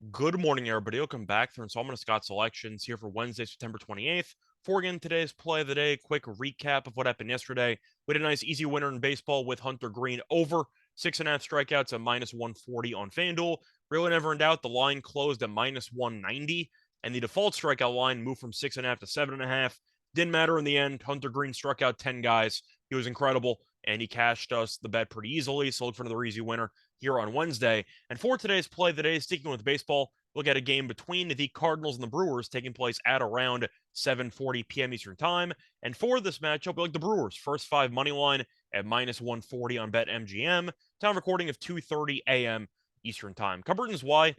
Good morning, everybody. Welcome back through installment of Scott Selections here for Wednesday, September 28th. Before we get into today's play of the day, quick recap of what happened yesterday. We had a nice easy winner in baseball with Hunter Green over 6.5 strikeouts at minus 140 on FanDuel. Really never in doubt, the line closed at minus 190, and the default strikeout line moved from 6.5 to 7.5. Didn't matter in the end. Hunter Green struck out 10 guys. He was incredible, and he cashed us the bet pretty easily. So look for another easy winner here on Wednesday. And for today's play of the day, sticking with baseball, look at a game between the Cardinals and the Brewers taking place at around 7:40 p.m. Eastern Time. And for this matchup, we like the Brewers first five money line at minus 140 on BetMGM. Time recording of 2:30 a.m. Eastern Time. Couple reasons why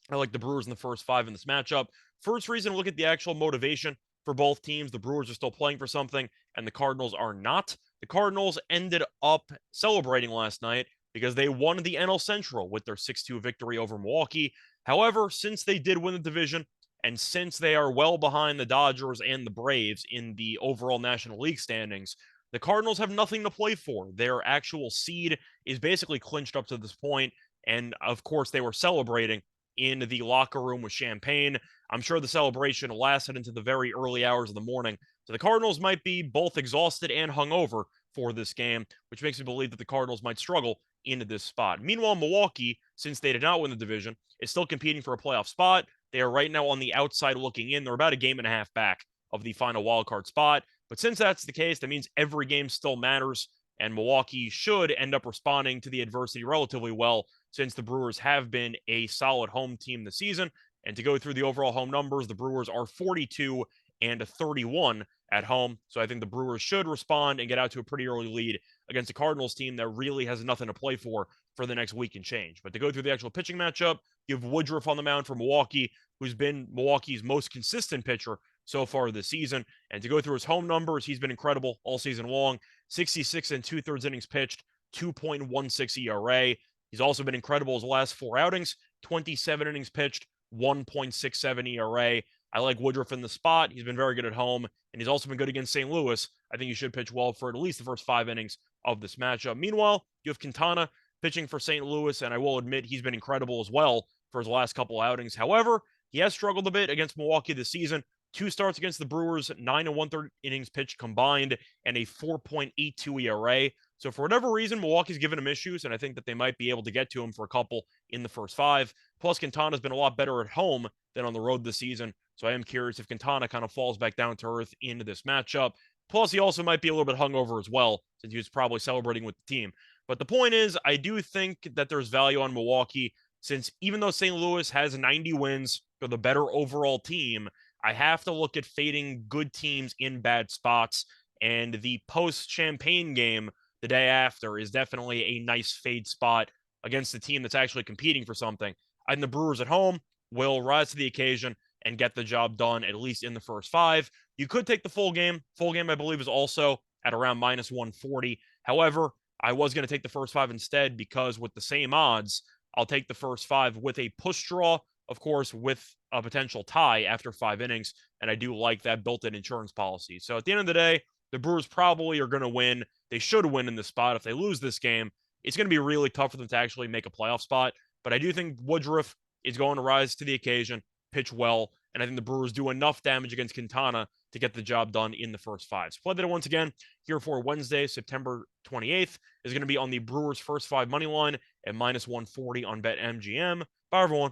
I like the Brewers in the first five in this matchup. First reason, look at the actual motivation for both teams. The Brewers are still playing for something, and the Cardinals are not. The Cardinals ended up celebrating last night because they won the NL Central with their 6-2 victory over Milwaukee. However, since they did win the division, and since they are well behind the Dodgers and the Braves in the overall National League standings, the Cardinals have nothing to play for. Their actual seed is basically clinched up to this point, and of course, they were celebrating in the locker room with champagne. I'm sure the celebration lasted into the very early hours of the morning. So the Cardinals might be both exhausted and hungover for this game, which makes me believe that the Cardinals might struggle into this spot. Meanwhile, Milwaukee, since they did not win the division, is still competing for a playoff spot. They are right now on the outside looking in. They're about a game and a half back of the final wildcard spot. But since that's the case, that means every game still matters, and Milwaukee should end up responding to the adversity relatively well since the Brewers have been a solid home team this season. And to go through the overall home numbers, the Brewers are 42 and 31 at home. So I think the Brewers should respond and get out to a pretty early lead against a Cardinals team that really has nothing to play for the next week and change. But to go through the actual pitching matchup, you have Woodruff on the mound for Milwaukee, who's been Milwaukee's most consistent pitcher so far this season. And to go through his home numbers, he's been incredible all season long. 66 and two-thirds innings pitched, 2.16 ERA. He's also been incredible his last four outings, 27 innings pitched, 1.67 ERA. I like Woodruff in the spot. He's been very good at home, and he's also been good against St. Louis. I think he should pitch well for at least the first five innings of this matchup. Meanwhile, you have Quintana pitching for St. Louis, and I will admit he's been incredible as well for his last couple outings. However, he has struggled a bit against Milwaukee this season. Two starts against the Brewers, 9 and one-third innings pitched combined, and a 4.82 ERA. So for whatever reason, Milwaukee's given him issues, and I think that they might be able to get to him for a couple in the first five. Plus, Quintana's been a lot better at home than on the road this season. So I am curious if Quintana kind of falls back down to earth into this matchup. Plus, he also might be a little bit hungover as well, since he was probably celebrating with the team. But the point is, I do think that there's value on Milwaukee, since even though St. Louis has 90 wins, they're the better overall team. I have to look at fading good teams in bad spots. And the post champagne game the day after is definitely a nice fade spot against the team that's actually competing for something. I think the Brewers at home will rise to the occasion and get the job done, at least in the first five. You could take the full game. Full game, I believe, is also at around minus 140. However, I was going to take the first five instead because with the same odds, I'll take the first five with a push draw, of course, with a potential tie after five innings. And I do like that built in insurance policy. So at the end of the day, the Brewers probably are going to win. They should win in this spot. If they lose this game, it's going to be really tough for them to actually make a playoff spot. But I do think Woodruff is going to rise to the occasion, pitch well, and I think the Brewers do enough damage against Quintana to get the job done in the first five. So play that once again here for Wednesday, September 28th is going to be on the Brewers first five money line at minus 140 on BetMGM. Bye, everyone.